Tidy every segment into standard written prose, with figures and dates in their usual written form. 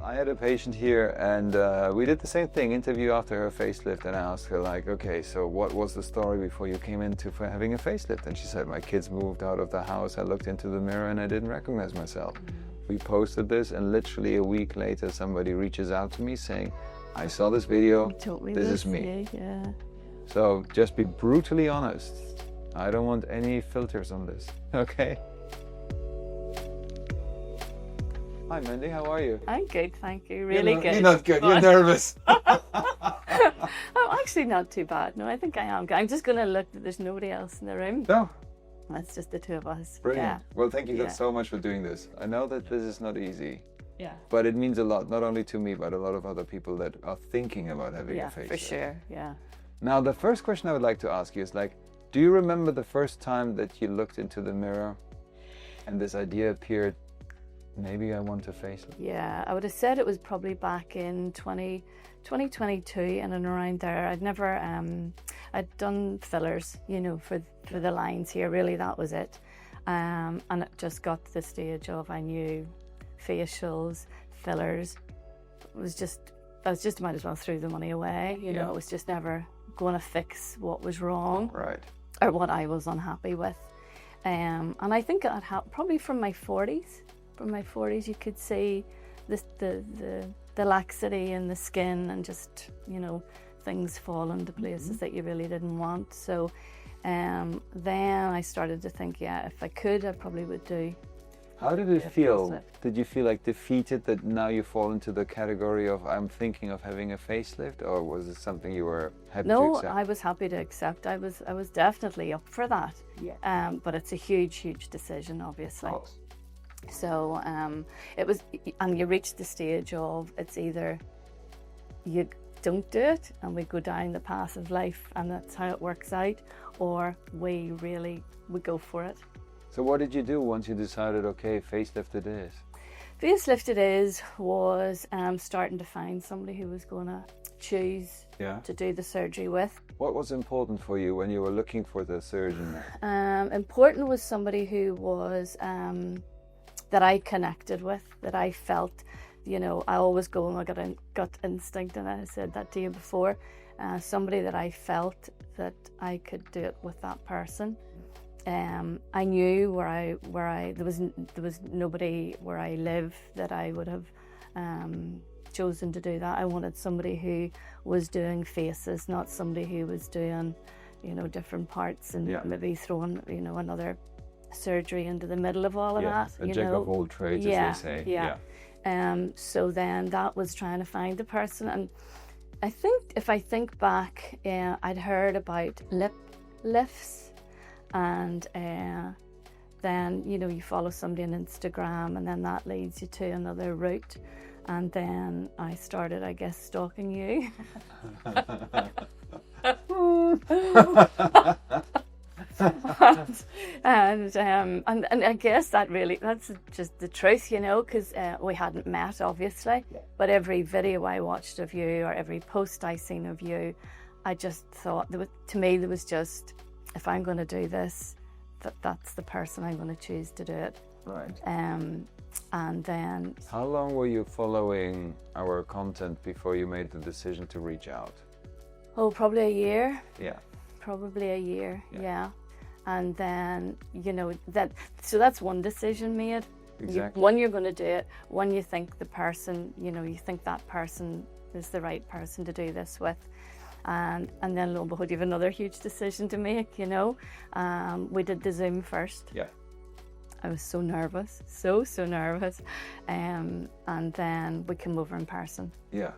I had a patient here and we did the same thing, interview after her facelift, and I asked her like, okay, so what was the story before you came into for having a facelift? And she said, my kids moved out of the house, I looked into the mirror and I didn't recognize myself. We posted this and literally a week later somebody reaches out to me saying, I saw this video, this is me. Yeah. So just be brutally honest. I don't want any filters on this, okay? Hi Mandy, how are you? I'm good, thank you. Really good. You're not good, you're nervous. I'm actually not too bad. No, I think I am. I'm just going to look that there's nobody else in the room. No. That's just the two of us. Brilliant. Yeah. Well, thank you so much for doing this. I know that this is not easy. Yeah. But it means a lot, not only to me, but a lot of other people that are thinking about having a facelift. Yeah, for sure, yeah. Now, the first question I would like to ask you is like, do you remember the first time that you looked into the mirror and this idea appeared, maybe I want a facelift? Yeah, I would have said it was probably back in 2022 in and around there. I'd never, I'd done fillers, you know, for the lines here, really that was it. And it just got to the stage of I knew facials, fillers, I was just might as well throw the money away, you know, it was just never going to fix what was wrong. Right. Or what I was unhappy with. And I think it had probably from my 40s. From my 40s you could see the laxity in the skin and just, you know, things fall into places that you really didn't want. So then I started to think, yeah, if I could, I probably would do. How did it feel? Did you feel like defeated that now you fall into the category of I'm thinking of having a facelift, or was it something you were happy to accept? No, I was happy to accept. I was definitely up for that. Yeah. But it's a huge decision, obviously. Of course. So it was, and you reach the stage of it's either you don't do it and we go down the path of life and that's how it works out, or we go for it. So what did you do once you decided, okay, facelift it is? Facelift it is was starting to find somebody who was going to choose to do the surgery with. What was important for you when you were looking for the surgeon? Important was somebody who was that I connected with, that I felt, you know, I always go and I got a gut instinct, and I said that to you before. Somebody that I felt that I could do it with that person. I knew there was nobody where I live that I would have chosen to do that. I wanted somebody who was doing faces, not somebody who was doing, you know, different parts and maybe throwing, you know, another surgery into the middle of all of that. A jack of all trades, as they say. Yeah. So then that was trying to find the person, and I think if I think back, I'd heard about lip lifts. And then, you know, you follow somebody on Instagram and then that leads you to another route. And then I started, I guess, stalking you. and I guess that's just the truth, you know, because we hadn't met, obviously. But every video I watched of you or every post I seen of you, I just thought, to me, there was just, if I'm going to do this, that's the person I'm going to choose to do it. Right. And then... How long were you following our content before you made the decision to reach out? Oh, probably a year. Yeah. Probably a year, yeah. And then, you know, that's one decision made. Exactly. One, you're going to do it. One, you think the person, you know, you think that person is the right person to do this with. And then lo and behold, you have another huge decision to make, you know. We did the Zoom first. Yeah. I was so nervous, so nervous. And then we came over in person. Yeah.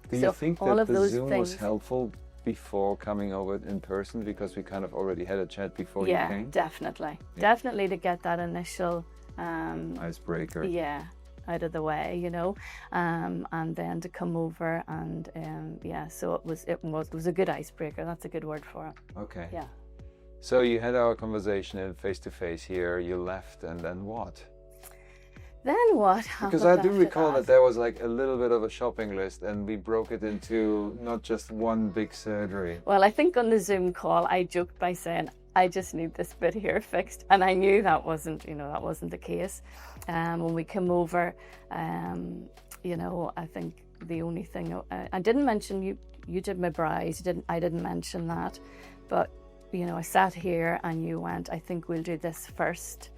Do you think that the Zoom was helpful before coming over in person, because we kind of already had a chat before you came? Definitely. Yeah, definitely, to get that initial... icebreaker. Yeah. Out of the way, you know, and then to come over and so it was a good icebreaker. That's a good word for it. Okay. Yeah. So you had our conversation face to face here. You left, and then what? Then what? Because I do recall that there was like a little bit of a shopping list, and we broke it into not just one big surgery. Well, I think on the Zoom call I joked by saying, I just need this bit here fixed, and I knew that wasn't the case. When we came over, you know, I think the only thing I didn't mention, you did my brows. I didn't mention that, but you know, I sat here and you went, I think we'll do this first,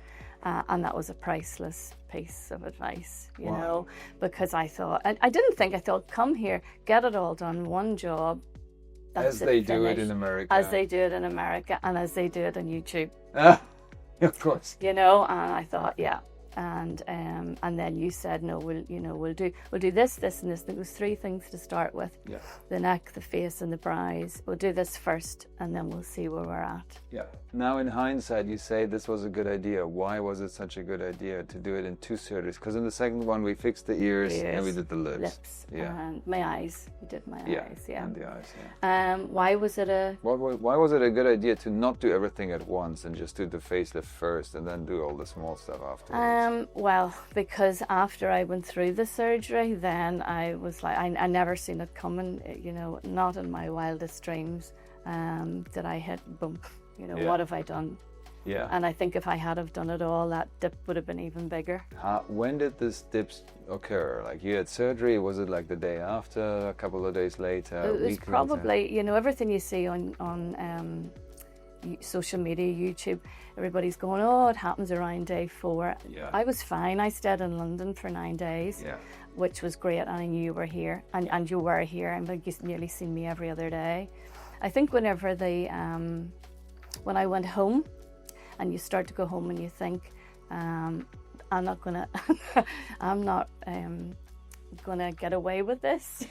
and that was a priceless piece of advice, you know, because I thought, I thought, come here, get it all done, one job. As they do it in America. As they do it in America, and as they do it on YouTube. Of course. You know, and I thought, yeah. And then you said, no, we'll do this, and this. There was 3 things to start with. Yeah. The neck, the face, and the brows. We'll do this first, and then we'll see where we're at. Yeah. Now, in hindsight, you say this was a good idea. Why was it such a good idea to do it in 2 surgeries? Because in the second one, we fixed the ears and we did the lips. Yeah. And my eyes. We did my eyes. Yeah. And the eyes. Yeah. Why was it Why was it a good idea to not do everything at once and just do the facelift first and then do all the small stuff afterwards? Well, because after I went through the surgery, then I was like, I never seen it coming, you know, not in my wildest dreams did I hit, boom, you know, what have I done? Yeah. And I think if I had have done it all, that dip would have been even bigger. When did this dip occur? Like you had surgery, was it like the day after, a couple of days later? It was probably, you know, everything you see on social media, YouTube, everybody's going, oh, it happens around day 4. Yeah. I was fine. I stayed in London for 9 days, which was great, and I knew you were here, and you were here, and you nearly seen me every other day. I think whenever when I went home, and you start to go home and you think, I'm not gonna get away with this.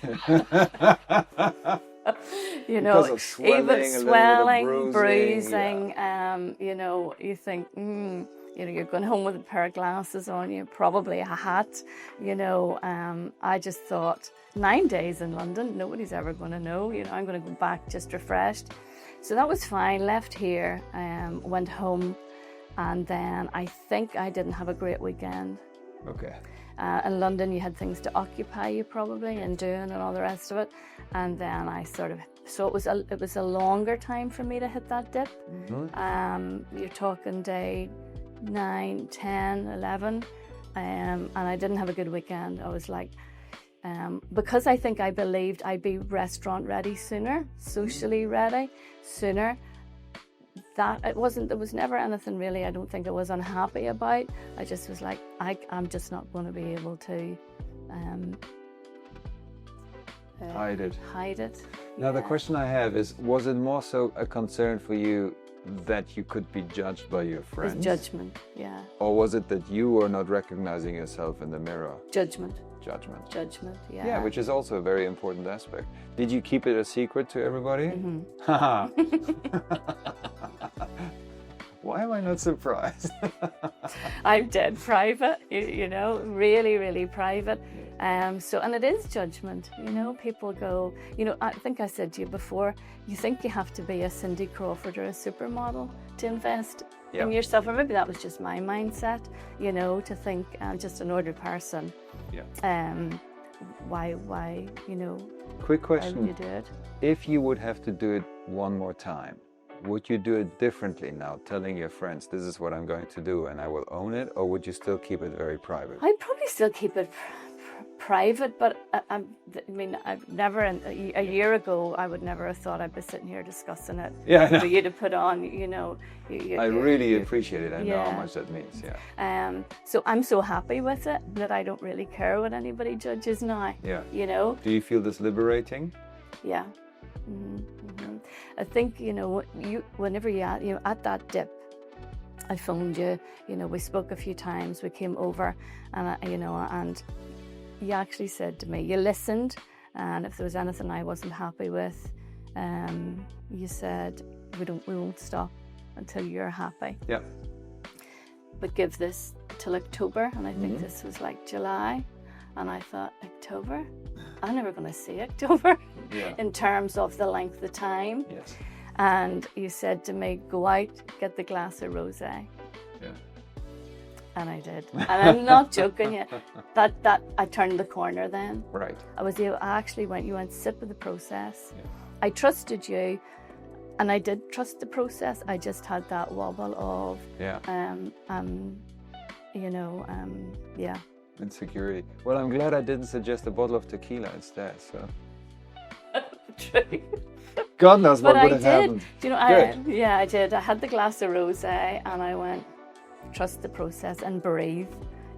You know, even swelling, bruising, you know, you think, you know, you're going home with a pair of glasses on you, probably a hat, you know. I just thought 9 days in London, nobody's ever going to know, you know, I'm going to go back just refreshed. So that was fine, left here, went home, and then I think I didn't have a great weekend. Okay. In London, you had things to occupy you probably and doing and all the rest of it. And then I so it was a longer time for me to hit that dip. Mm-hmm. You're talking day 9, 10, 11. And I didn't have a good weekend. I was like, because I think I believed I'd be restaurant ready sooner, socially ready sooner. That there was never anything really I don't think I was unhappy about. I just was like, I'm just not going to be able to hide it. Now the question I have is, was it more so a concern for you that you could be judged by your friends? It was judgment, yeah. Or was it that you were not recognizing yourself in the mirror? Judgment, yeah. Yeah, which is also a very important aspect. Did you keep it a secret to everybody? Mm-hmm. Why am I not surprised? I'm dead private, you know, really, really private. So, and it is judgment, you know, people go, you know, I think I said to you before, you think you have to be a Cindy Crawford or a supermodel to invest in yourself, or maybe that was just my mindset, you know, to think I'm just an ordinary person. Why, you know, quick question. Why would you do it? If you would have to do it one more time, would you do it differently now, telling your friends, this is what I'm going to do and I will own it, or would you still keep it very private? I'd probably still keep it private, but I mean, I've never, a year ago, I would never have thought I'd be sitting here discussing it for you to put on, you know. I really appreciate it. I know how much that means, So I'm so happy with it that I don't really care what anybody judges now, you know. Do you feel this liberating? Yeah. Mm-hmm. I think, you know, whenever you're at that dip, I phoned you, you know, we spoke a few times, we came over, and you know, and you actually said to me, you listened, and if there was anything I wasn't happy with, you said, we won't stop until you're happy. Yeah. But give this till October, and I think this was like July, and I thought, October? I'm never going to see October in terms of the length of time. Yes. And you said to me, go out, get the glass of rosé. Yeah. And I did. And I'm not joking you. That I turned the corner then. Right. I actually you went sit with the process. Yeah. I trusted you, and I did trust the process. I just had that wobble of, Insecurity. Well, I'm glad I didn't suggest a bottle of tequila instead. So. True. God knows what But would I have did. happened. Do you know? I did. I had the glass of rosé, and I went, trust the process and breathe.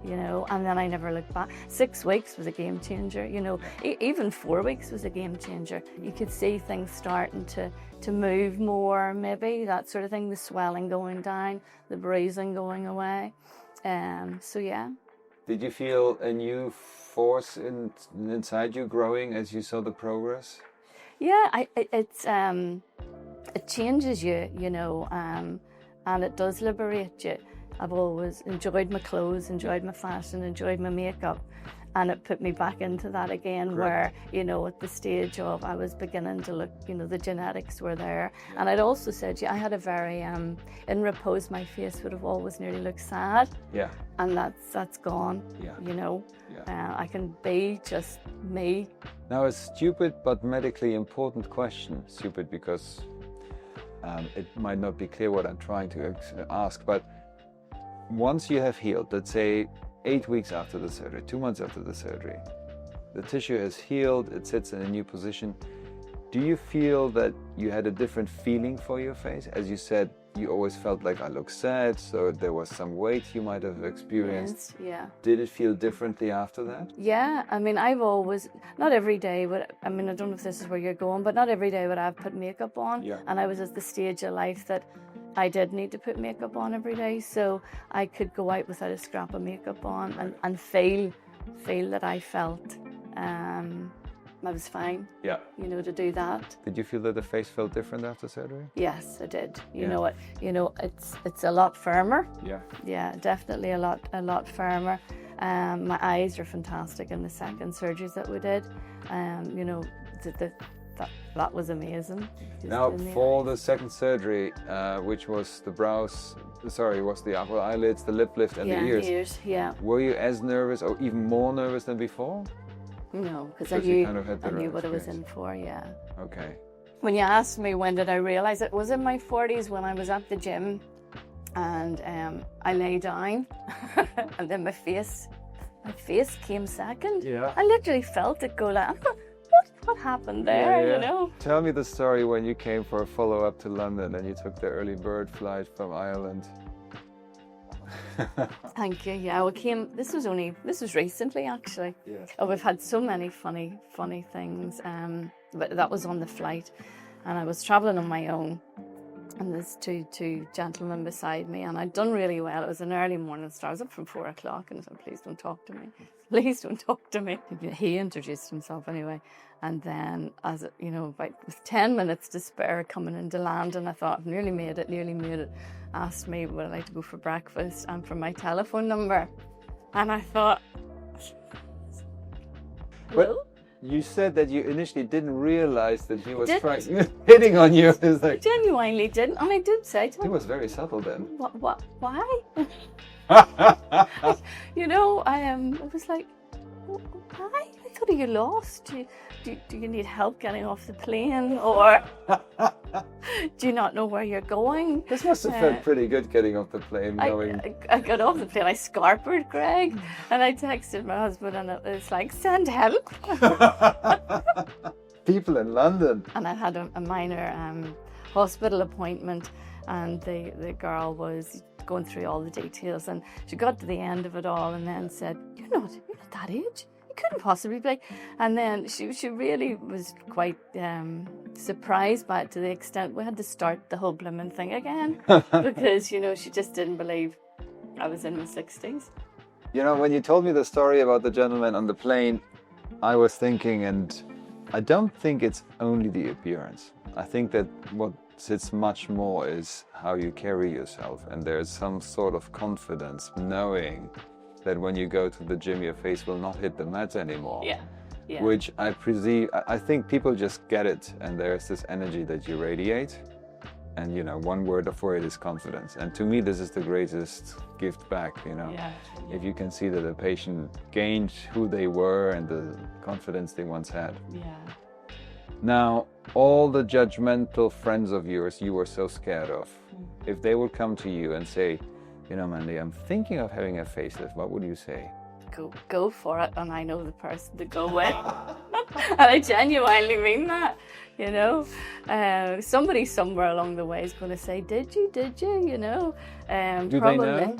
You know, and then I never looked back. 6 weeks was a game changer. You know, even 4 weeks was a game changer. You could see things starting to move more, maybe that sort of thing. The swelling going down, the bruising going away. So yeah. Did you feel a new force inside you growing as you saw the progress? Yeah, it changes you, you know, and it does liberate you. I've always enjoyed my clothes, enjoyed my fashion, enjoyed my makeup, and it put me back into that again. Correct. Where, you know, at the stage of I was beginning to look, you know, the genetics were there. Yeah. And I'd also said, I had a very, in repose, my face would have always nearly looked sad. Yeah. And that's gone, yeah. You know. Yeah. I can be just me. Now, a stupid but medically important question. Stupid because it might not be clear what I'm trying to ask, but once you have healed, let's say 8 weeks after the surgery, 2 months after the surgery, the tissue has healed, it sits in a new position. Do you feel that you had a different feeling for your face? As you said, you always felt like I look sad, so there was some weight you might have experienced. Yes, yeah. Did it feel differently after that? Yeah, I mean, I've always, not every day, I mean, I don't know if this is where you're going, but not every day would I have put makeup on. Yeah. And I was at the stage of life that I did need to put makeup on every day, so I could go out without a scrap of makeup on and feel that I felt I was fine. Yeah. You know, to do that. Did you feel that the face felt different after surgery? Yes, I did. You know what? You know, it's a lot firmer. Yeah. Yeah, definitely a lot firmer. My eyes are fantastic in the second surgeries that we did. You know, that was amazing. Now, for the second surgery, which was the was the upper eyelids, the lip lift, and the ears. Ears, yeah. Were you as nervous or even more nervous than before? No, because I knew what I was in for, yeah. Okay. When you asked me when did I realise it was in my 40s when I was at the gym and I lay down and then my face came second. Yeah. I literally felt it go like, what happened there, you know? Tell me the story when you came for a follow-up to London and you took the early bird flight from Ireland. Thank you. Yeah, this was recently actually. Yeah. Oh, we've had so many funny things. But that was on the flight, and I was travelling on my own, and there's two gentlemen beside me, and I'd done really well. It was an early morning start. I was up from 4 o'clock, and I said, "Please don't talk to me. Please don't talk to me." He introduced himself anyway, and then as you know, about with 10 minutes to spare coming into land, and I thought, I've nearly made it. Asked me would I like to go for breakfast and for my telephone number, and I thought, hello? But you said that you initially didn't realize that he was hitting on you. It's like, genuinely didn't, and I did say to him. He was very subtle then. What? Why? You know, I was like, why? I thought you lost. Do you need help getting off the plane, or do you not know where you're going? This must have felt pretty good getting off the plane. I got off the plane, I scarpered Greg, and I texted my husband, and it was like, send help. People in London. And I had a minor hospital appointment, and the girl was going through all the details, and she got to the end of it all and then said, you're not that age. Couldn't possibly be. And then she really was quite surprised by it, to the extent we had to start the whole blooming thing again because, you know, she just didn't believe I was in my 60s. You know, when you told me the story about the gentleman on the plane, I was thinking, and I don't think it's only the appearance. I think that what sits much more is how you carry yourself, and there's some sort of confidence knowing that when you go to the gym, your face will not hit the mats anymore. Yeah. Which I think people just get it, and there's this energy that you radiate, and you know, one word for it is confidence. And to me, this is the greatest gift back, you know. Yeah. If you can see that a patient gained who they were and the confidence they once had. Yeah. Now, all the judgmental friends of yours you were so scared of, if they would come to you and say, you know, Mandy, I'm thinking of having a facelift, what would you say? go for it, and I know the person to go with. And I genuinely mean that, you know. Somebody somewhere along the way is going to say, did you, you know. Do probably. they know?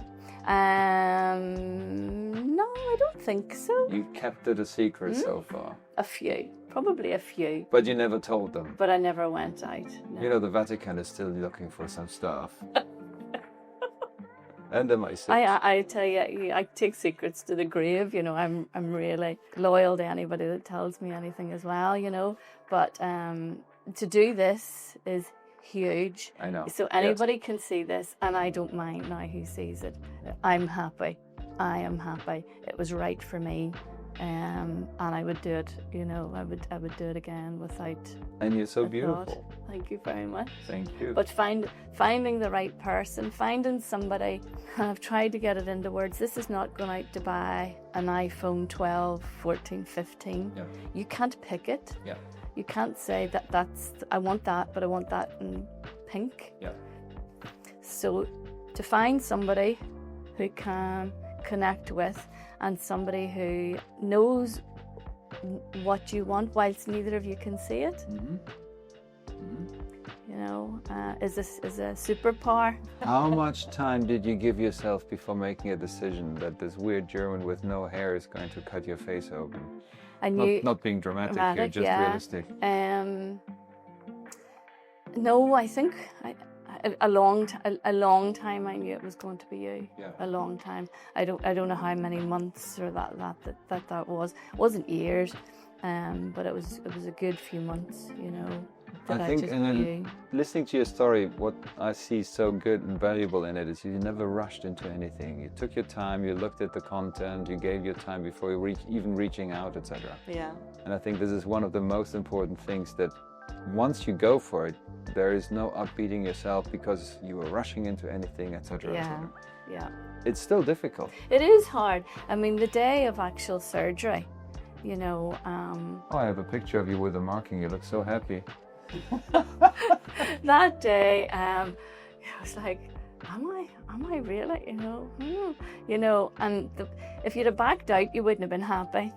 No, I don't think so. You kept it a secret so far. A few, probably a few. But you never told them. But I never went out. No. You know, the Vatican is still looking for some stuff. And MI6. I tell you, I take secrets to the grave. You know, I'm really loyal to anybody that tells me anything as well. You know, but to do this is huge. I know. So anybody can see this, and I don't mind now who sees it. I'm happy. I am happy. It was right for me, and I would do it. You know, I would do it again without. And you're so a beautiful. thought. Thank you very much. Thank you. But finding the right person, finding somebody, and I've tried to get it into words. This is not going out to buy an iPhone 12, 14, 15. Yeah. You can't pick it. Yeah. You can't say I want that, but I want that in pink. Yeah. So to find somebody who can connect with, and somebody who knows what you want whilst neither of you can see it, you know, is a superpower. How much time did you give yourself before making a decision that this weird German with no hair is going to cut your face open? I knew, Not being dramatic here, just yeah. realistic. No, I think a long time I knew it was going to be you. Yeah. A long time. I don't know how many months or that was. It wasn't years, but it was a good few months, you know. I think, and then listening to your story, what I see so good and valuable in it is you never rushed into anything. You took your time, you looked at the content, you gave your time before you even reaching out, etc. Yeah. And I think this is one of the most important things, that once you go for it, there is no upbeating yourself because you were rushing into anything, etc. Yeah. Yeah. It's still difficult. It is hard. I mean, the day of actual surgery, you know. Oh, I have a picture of you with a marking. You look so happy. That day, I was like, am I really, you know, and if you'd have backed out, you wouldn't have been happy.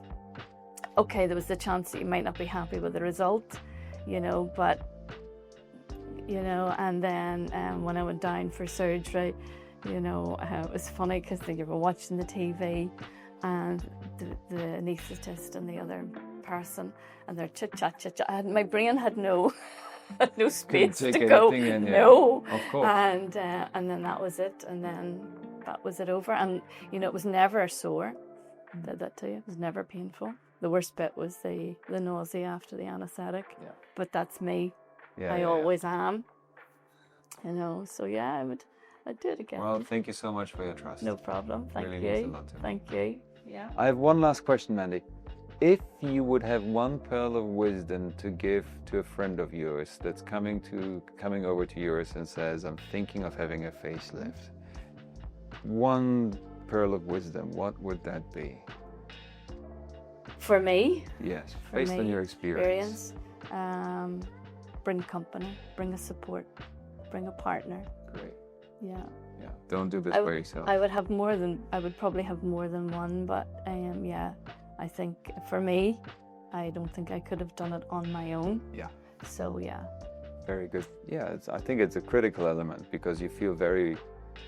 Okay, there was the chance that you might not be happy with the result, you know, but, you know, and then when I went down for surgery, you know, it was funny because you were watching the TV, and the anaesthetist and the other person, and they're chit chat. My brain had no space to go. In, yeah. No, of course. And then that was it, and then that was it over. And you know, it was never sore. Did that to you? It was never painful. The worst bit was the nausea after the anaesthetic. Yeah. But that's me. Yeah, I always am. You know. So yeah, I'd do it again. Well, thank you so much for your trust. No problem. Thank really you. Means a lot to me. Thank you. Yeah. I have one last question, Mandy. If you would have one pearl of wisdom to give to a friend of yours that's coming over to yours and says, I'm thinking of having a facelift, one pearl of wisdom, what would that be? For me? Yes, based on your experience. Bring company, bring a support, bring a partner. Great. Yeah. Yeah. Don't do this by yourself. I would probably have more than one, but yeah. I think for me, I don't think I could have done it on my own. Yeah. So yeah. Very good. Yeah, I think it's a critical element because you feel very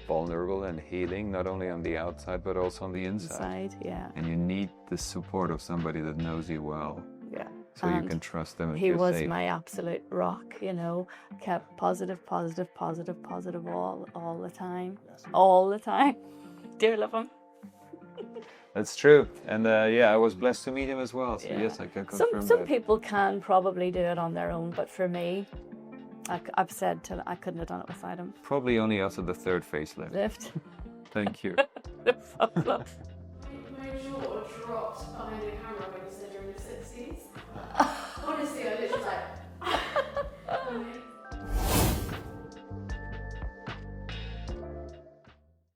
vulnerable and healing, not only on the outside but also on the inside. Yeah. And you need the support of somebody that knows you well. Yeah. So and you can trust them. He was my absolute rock, you know, kept positive all the time. All the time. Dear love him. That's true, and yeah, I was blessed to meet him as well. So yeah. Yes, I can confirm some people can probably do it on their own, but for me, I've said I couldn't have done it without him. Probably only after the third facelift. Thank you. No problem. My jaw dropped behind the camera when you said you're in your 60s.